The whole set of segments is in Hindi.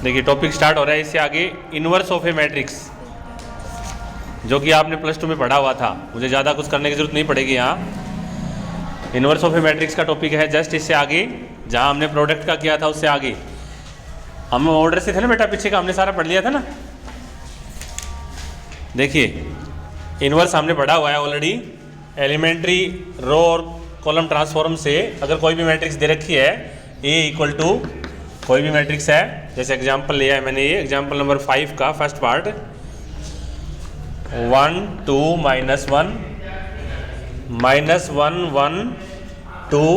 देखिए टॉपिक स्टार्ट हो रहा है इससे आगे इन्वर्स ऑफ ए मैट्रिक्स, जो कि आपने प्लस 2 में पढ़ा हुआ था। मुझे ज़्यादा कुछ करने की जरूरत नहीं पड़ेगी यहाँ। इन्वर्स ऑफ ए मैट्रिक्स का टॉपिक है जस्ट इससे आगे, जहाँ हमने प्रोडक्ट का किया था उससे आगे। हम ऑर्डर से थे ना बेटा, पीछे का हमने सारा पढ़ लिया था ना। देखिए इन्वर्स हमने पढ़ा हुआ है ऑलरेडी। एलिमेंट्री रो और कॉलम ट्रांसफॉर्म से अगर कोई भी मैट्रिक्स दे रखी है ए इक्वल टू कोई भी मैट्रिक्स है, जैसे एग्जांपल लिया है मैंने, ये एग्जांपल नंबर 5 का फर्स्ट पार्ट 1 2 -1 -1 1 2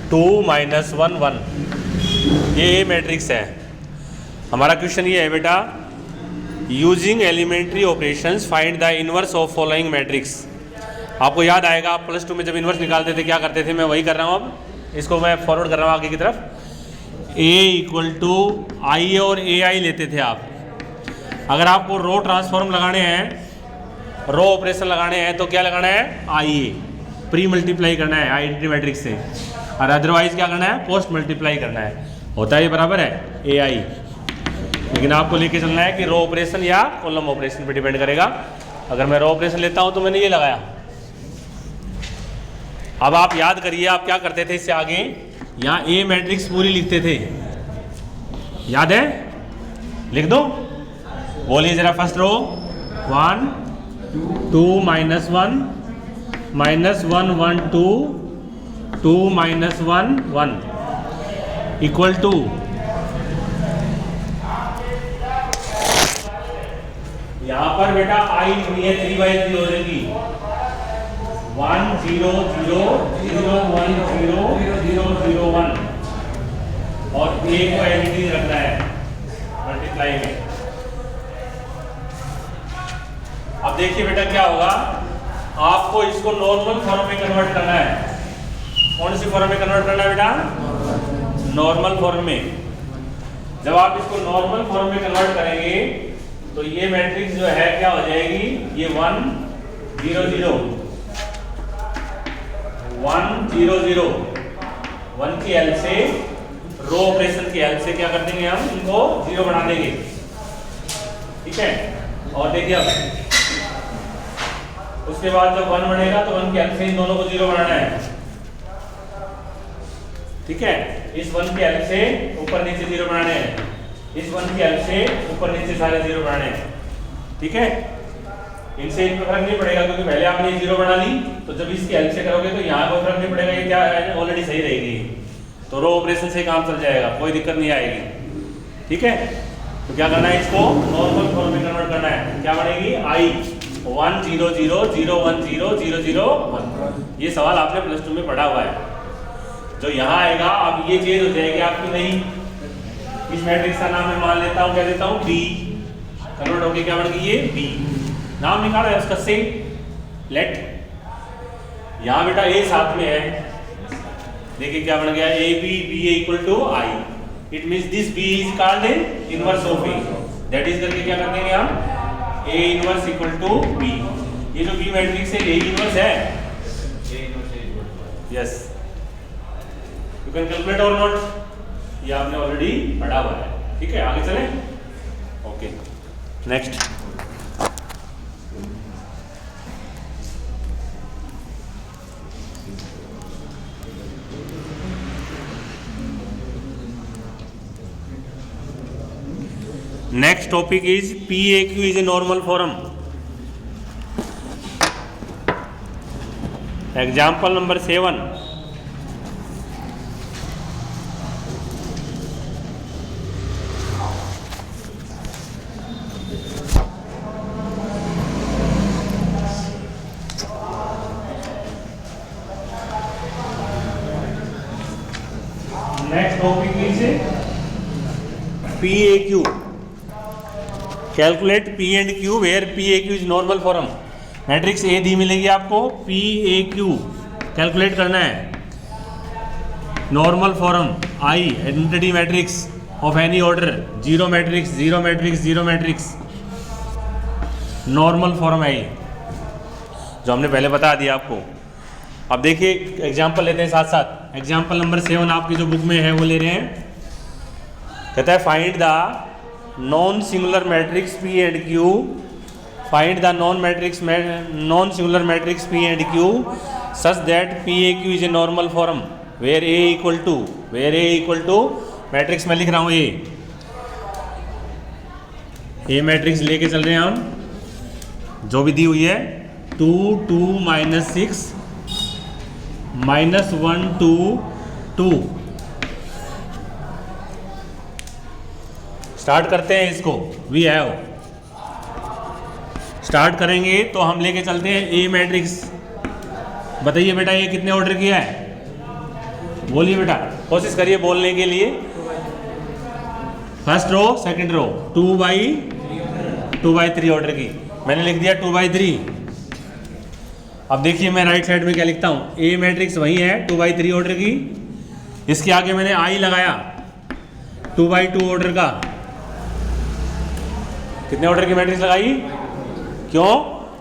2 -1 1, ये मैट्रिक्स है। हमारा क्वेश्चन ये है बेटा, using elementary operations find the inverse of following matrix. आपको याद आएगा आप प्लस 2 में जब इनवर्स निकालते थे क्या करते थे, मैं वही कर रहा हूँ। अब इसको मैं फॉरवर्ड कर रहा हूँ आगे की तरफ। ए इक्वल टू आई और ए आई लेते थे आप। अगर आपको रो ट्रांसफॉर्म लगाने हैं, रो ऑपरेशन लगाने हैं, तो क्या लगाना है, आई ए, प्री मल्टीप्लाई करना है आइडेंटिटी मैट्रिक्स से, और अदरवाइज क्या करना है, पोस्ट मल्टीप्लाई करना है। होता है ये बराबर है ए आई, लेकिन आपको लेके चलना है कि रो ऑपरेशन या कॉलम ऑपरेशन पे डिपेंड करेगा। अगर मैं रो ऑपरेशन लेता हूं तो मैंने ये लगाया। अब आप याद करिए आप क्या करते थे इससे आगे, यहाँ ए मैट्रिक्स पूरी लिखते थे, याद है, लिख दो, बोलिए जरा। फर्स्ट रो 1 2 -1 -1 1 2 2 -1 1 इक्वल टू यहाँ पर बेटा आई लिखनी है 3/3 हो जाएगी 1 0 0 0 1 0 0 0 1, और ए को एडिटिव रखना है मल्टीप्लाई में। अब देखिए बेटा क्या होगा, आपको इसको नॉर्मल फॉर्म में कन्वर्ट करना है। कौन सी फॉर्म में कन्वर्ट करना है बेटा, नॉर्मल फॉर्म में। जब आप इसको नॉर्मल फॉर्म में कन्वर्ट करेंगे तो ये मैट्रिक्स जो है क्या हो जाएगी, ये 1 0 0 1 0 0 1 की हेल्प से, रो ऑपरेशन की हेल्प से क्या कर देंगे, हम इनको 0 बना देंगे, ठीक है। और देखिए अब उसके बाद जब 1 बनेगा तो 1 की हेल्प से इन दोनों को 0 बनाना है, ठीक है। इस 1 की हेल्प से ऊपर नीचे 0 बनाने हैं, इस 1 की हेल्प से ऊपर नीचे सारे 0 बनाने हैं, ठीक है। इनसे इन पर फर्क नहीं पड़ेगा क्योंकि पहले आपने 0 बना ली, तो जब इसकी हेल्प से करोगे तो यहाँ कोई फर्क नहीं पड़ेगा, ये क्या है, ऑलरेडी सही रहेगी, तो रो ऑपरेशन से काम चल जाएगा, कोई दिक्कत नहीं आएगी, ठीक है। तो क्या करना है, इसको नॉर्मल फॉर्म में कन्वर्ट करना है। क्या बनेगी, आई 1 0 0 0 1 0 0 0 1। ये सवाल आपने प्लस 2 में पढ़ा हुआ है। जो यहाँ आएगा अब ये चेंज हो जाएगी आपकी, नहीं, इस मैट्रिक्स का नाम मैं मान लेता हूँ, क्या देता हूँ, बी, कन्वर्ट होके क्या बन गई, ये बी। नाम निकाला है उसका, से लेट, यहाँ बेटा ए साथ में है, देखिए क्या बन गया, A B B equal to I. It means this B is called inverse of A. That is करके क्या कर देंगे हम, A inverse equal to B. ये जो बी मैट्रिक्स है यही इनवर्स है, यस। यू कैन कैलकुलेट और नॉट, ये आपने ऑलरेडी पढ़ा हुआ है, ठीक है। आगे चले, okay, next. Next topic is PAQ is A normal form. Example number 7, next topic is PAQ। Calculate P and Q where PAQ is normal form. Matrix A दी मिलेगी आपको, PAQ कैलकुलेट करना है। Normal form I identity matrix of any order, zero matrix zero matrix zero matrix, normal form है ये। जो हमने पहले बता दिया आपको। अब देखिए एग्जाम्पल लेते हैं साथ साथ। एग्जाम्पल नंबर 7 आपकी जो बुक में है वो ले रहे हैं। कहता है find the non singular matrix P and Q, find the non singular matrix P and Q such that P A Q is A normal form where A equal to matrix में लिख रहा हूँ ए मैट्रिक्स लेके चल रहे हैं हम, जो भी दी हुई है 2 2 -6 -1 2 2। स्टार्ट करते हैं इसको। वी हैव, स्टार्ट करेंगे तो हम लेके चलते हैं ए मैट्रिक्स। बताइए बेटा ये कितने ऑर्डर किया है, बोलिए बेटा, कोशिश करिए बोलने के लिए। First row second row 2 by 3 order की, मैंने लिख दिया 2 बाई 3। अब देखिए मैं राइट साइड में क्या लिखता हूँ, ए मैट्रिक्स वही है 2 बाई 3 ऑर्डर की, इसके आगे मैंने आई लगाया 2 बाई 2 ऑर्डर का। कितने ऑर्डर की मैट्रिक्स लगाई, क्यों,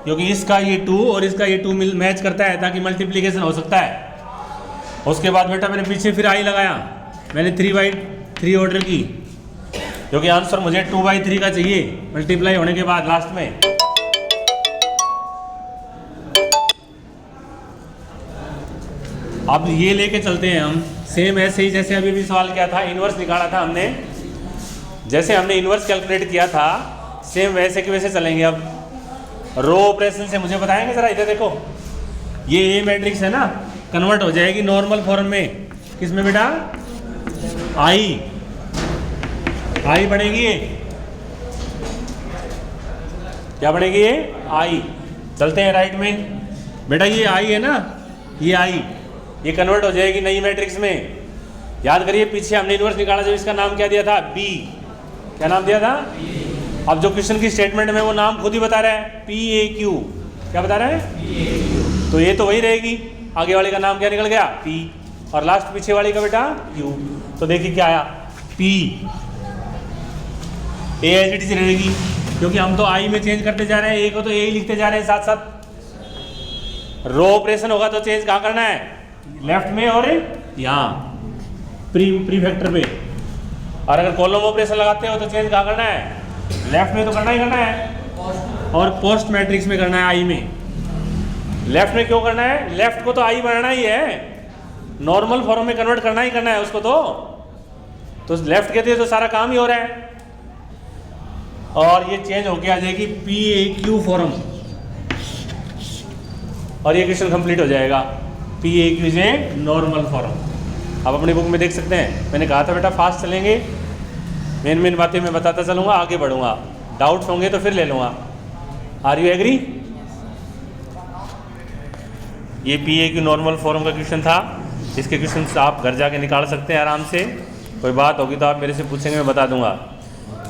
क्योंकि इसका ये 2 और इसका ये 2 मैच करता है ताकि मल्टीप्लीकेशन हो सकता है। उसके बाद बेटा मैंने पीछे फिर आई लगाया, मैंने 3 बाई 3 ऑर्डर की, क्योंकि आंसर मुझे 2 बाई 3 का चाहिए मल्टीप्लाई होने के बाद लास्ट में। अब ये लेके चलते हैं हम सेम ऐसे ही जैसे अभी भी सवाल किया था, इन्वर्स निकाला था हमने, जैसे हमने इन्वर्स कैलकुलेट किया था सेम वैसे के वैसे चलेंगे। अब रो ऑपरेशन से मुझे बताएंगे जरा, इधर देखो, ये ए मैट्रिक्स है ना, कन्वर्ट हो जाएगी नॉर्मल फॉर्म में, किसमें बेटा, आई बनेगी ये, क्या बनेगी ये, आई। चलते हैं राइट में बेटा, ये आई है ना, ये आई, ये कन्वर्ट हो जाएगी नई मैट्रिक्स में। याद करिए पीछे हमने इन्वर्स निकाला जब, इसका नाम क्या दिया था, बी, क्या नाम दिया था, अब जो क्वेश्चन की स्टेटमेंट में वो नाम खुद ही बता रहा है, पी ए क्यू, क्या बता रहा है, तो ये तो वही रहेगी, आगे वाले का नाम क्या निकल गया, पी, और लास्ट पीछे वाली का बेटा क्यू। तो देखिए क्या आया, P, A as it is रहेगी, क्योंकि हम तो आई में चेंज करते जा रहे हैं, ए को तो ए ही लिखते जा रहे हैं साथ साथ। रो ऑपरेशन होगा तो चेंज कहाँ करना है, लेफ्ट में और यहाँ प्री फैक्टर पे, और अगर कॉलम ऑपरेशन लगाते हो तो चेंज कहाँ करना है, लेफ्ट में तो करना ही करना है, और पोस्ट मैट्रिक्स में करना है आई में। लेफ्ट में क्यों करना है, लेफ्ट को तो आई बनाना ही है, नॉर्मल फॉर्म में कन्वर्ट करना ही करना है उसको, तो लेफ्ट कहते हैं तो सारा काम ही हो रहा है, और ये चेंज होके आ जाएगी पी ए क्यू फॉर्म, और ये क्वेश्चन कंप्लीट हो जाएगा, पी ए क्यू से नॉर्मल फॉर्म। आप अपनी बुक में देख सकते हैं, मैंने कहा था बेटा फास्ट चलेंगे, मेन बातें मैं बताता चलूँगा, आगे बढ़ूँगा, डाउट्स होंगे तो फिर ले लूँगा। Are you agree? ये P A Q normal form का क्वेश्चन था, इसके क्वेश्चन आप घर जाके निकाल सकते हैं आराम से, कोई बात होगी तो आप मेरे से पूछेंगे, मैं बता दूंगा।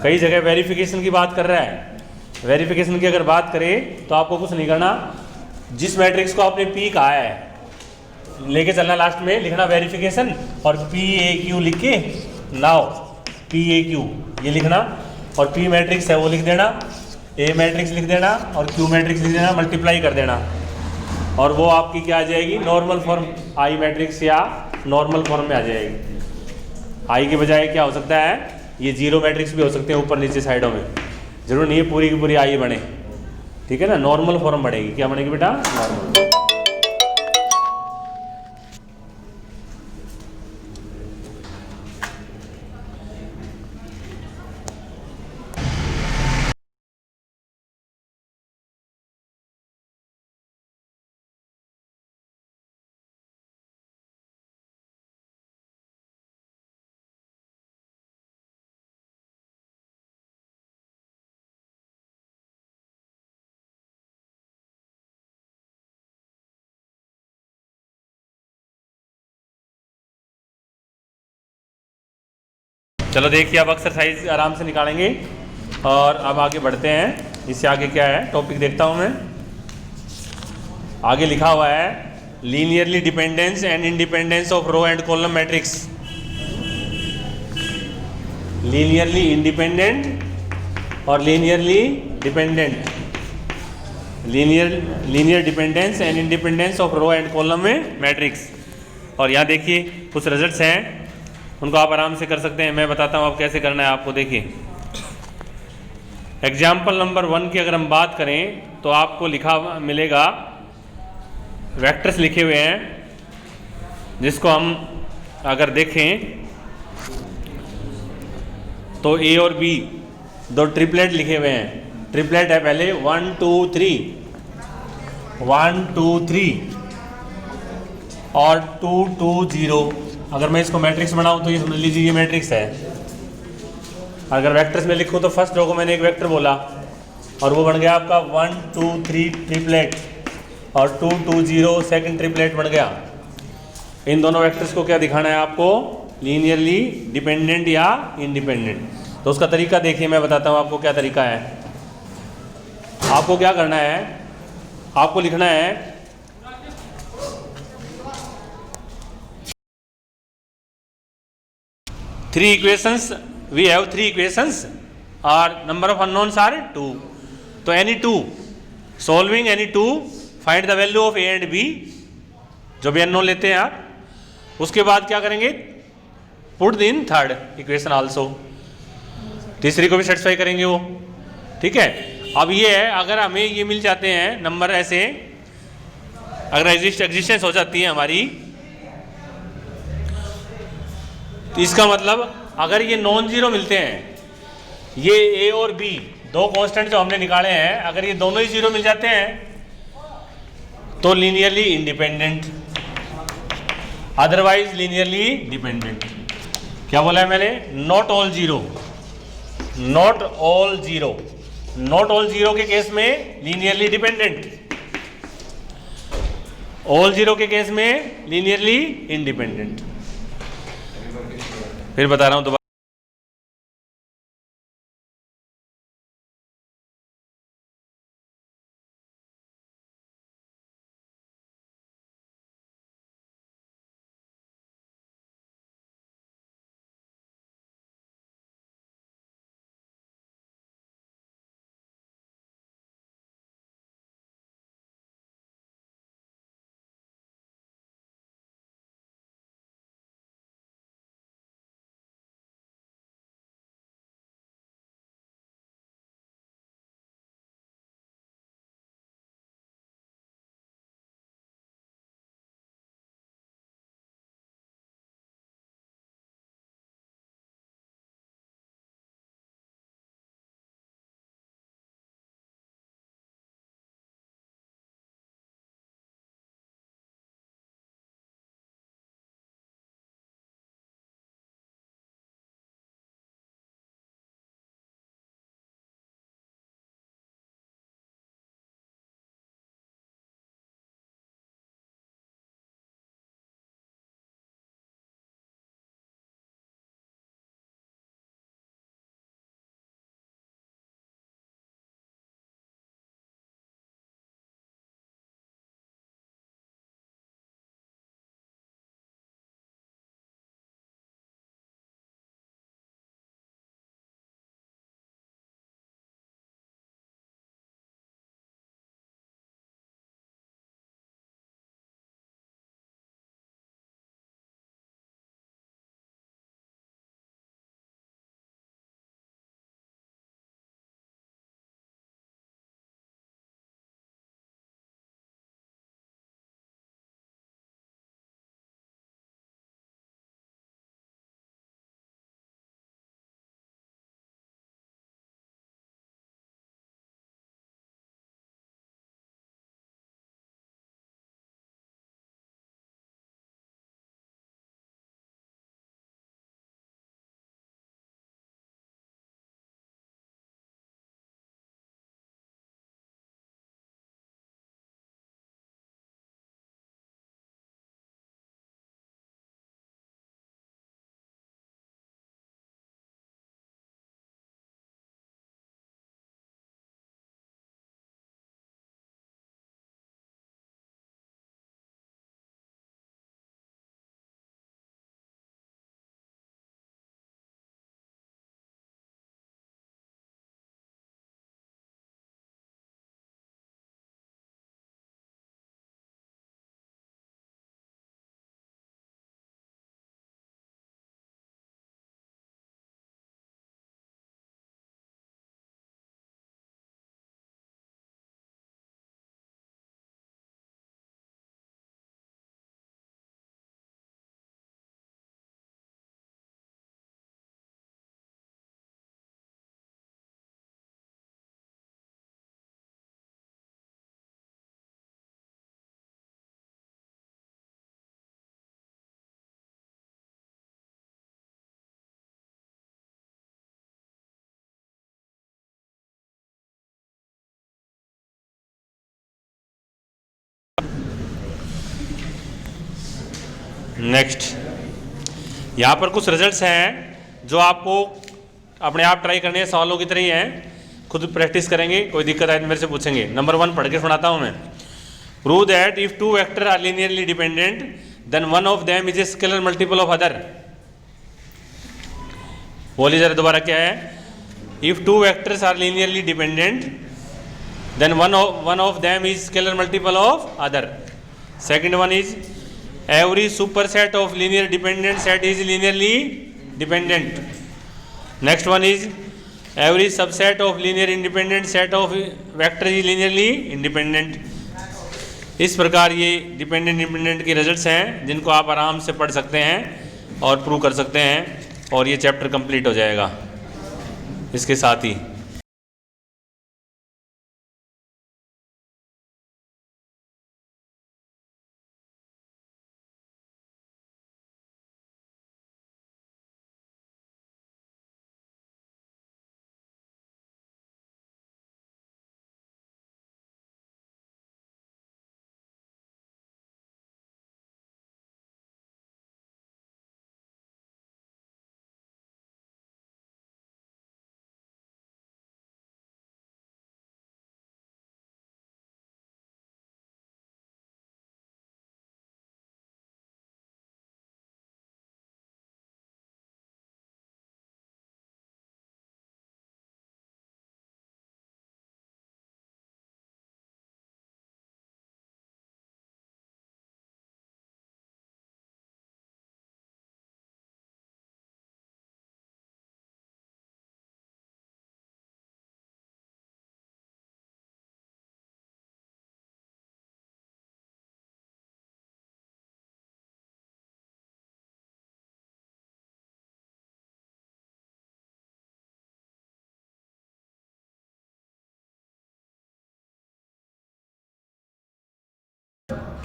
कई जगह वेरिफिकेशन की बात कर रहा है, वेरिफिकेशन की अगर बात करें तो आपको कुछ नहीं करना, जिस मैट्रिक्स को आपने पी कहा है लेके चलना, लास्ट में लिखना वेरिफिकेशन और पी ए क्यू लिख के नाउ पी ए क्यू ये लिखना, और पी मैट्रिक्स है वो लिख देना, ए मैट्रिक्स लिख देना और क्यू मैट्रिक्स लिख देना, मल्टीप्लाई कर देना, और वो आपकी क्या आ जाएगी, नॉर्मल फॉर्म आई मैट्रिक्स या नॉर्मल फॉर्म में आ जाएगी। आई के बजाय क्या हो सकता है, ये जीरो मैट्रिक्स भी हो सकते हैं ऊपर नीचे साइडों में, जरूर नहीं है पूरी की पूरी आई बने, ठीक है ना, नॉर्मल फॉर्म बढ़ेगी, क्या बनेगी बेटा, नॉर्मल। चलो देखिए अब एक्सरसाइज आराम से निकालेंगे और अब आगे बढ़ते हैं। इससे आगे क्या है टॉपिक देखता हूँ मैं। आगे लिखा हुआ है linearly dependence and independence of row and column matrix. Linearly independent और linearly dependent. Linear linear dependence and independence of row and column में मैट्रिक्स। और यहाँ देखिए कुछ रिजल्ट्स हैं, उनको आप आराम से कर सकते हैं। मैं बताता हूँ आप कैसे करना है आपको। देखिए एग्जाम्पल नंबर 1 की अगर हम बात करें तो आपको लिखा मिलेगा, वेक्टर्स लिखे हुए हैं, जिसको हम अगर देखें तो ए और बी दो ट्रिपलेट लिखे हुए हैं। ट्रिपलेट है पहले 1 2 3, 1 2 3 और 2 2 0। अगर मैं इसको मैट्रिक्स बनाऊं तो ये समझ लीजिए ये मैट्रिक्स है। अगर वेक्टर्स में लिखूं तो फर्स्ट रो को मैंने एक वेक्टर बोला और वो बन गया आपका 1 2 3 ट्रिपलेट, और 2 2 0 सेकंड ट्रिपलेट बन गया। इन दोनों वेक्टर्स को क्या दिखाना है आपको, लीनियरली डिपेंडेंट या इंडिपेंडेंट। तो उसका तरीका देखिए, मैं बताता हूँ आपको क्या तरीका है। आपको क्या करना है, आपको लिखना है three equations, we have three equations और नंबर ऑफ अननोन्स आर 2। तो any two, solving any two, find the value of A and B, जो भी अननोन लेते हैं आप। उसके बाद क्या करेंगे, put in third equation also, तीसरी को भी सेटिस्फाई करेंगे वो। ठीक है, अब ये है अगर हमें ये मिल जाते हैं नंबर ऐसे, अगर एग्जिस्टेंस हो जाती है हमारी, तो इसका मतलब अगर ये नॉन जीरो मिलते हैं, ये ए और बी दो कांस्टेंट जो हमने निकाले हैं, अगर ये दोनों ही जीरो मिल जाते हैं तो linearly independent, otherwise linearly dependent. क्या बोला है मैंने, not all zero, not all zero. Not all zero के केस में लीनियरली डिपेंडेंट, ऑल जीरो के केस में लीनियरली इंडिपेंडेंट। फिर बता रहा हूं दोबारा। नेक्स्ट, यहाँ पर कुछ रिजल्ट्स हैं जो आपको अपने आप ट्राई करने हैं, सवालों की तरह ही हैं, खुद प्रैक्टिस करेंगे, कोई दिक्कत आए तो मेरे से पूछेंगे। नंबर 1 पढ़ के सुनाता हूँ मैं। Prove that if two vector are linearly dependent then one of them is a scalar multiple of other. बोलिए जरा दोबारा, क्या है? If two vectors are linearly dependent then one of them is scalar multiple of other. Second one is every superset of linear dependent set is linearly dependent. Next one is every subset of linear independent set of vector is linearly independent. इस प्रकार ये डिपेंडेंट इंडिपेंडेंट के रिजल्ट्स हैं जिनको आप आराम से पढ़ सकते हैं और प्रूव कर सकते हैं, और ये चैप्टर कंप्लीट हो जाएगा इसके साथ ही।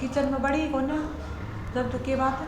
किचन में बड़ी को ना जब तो के बात है।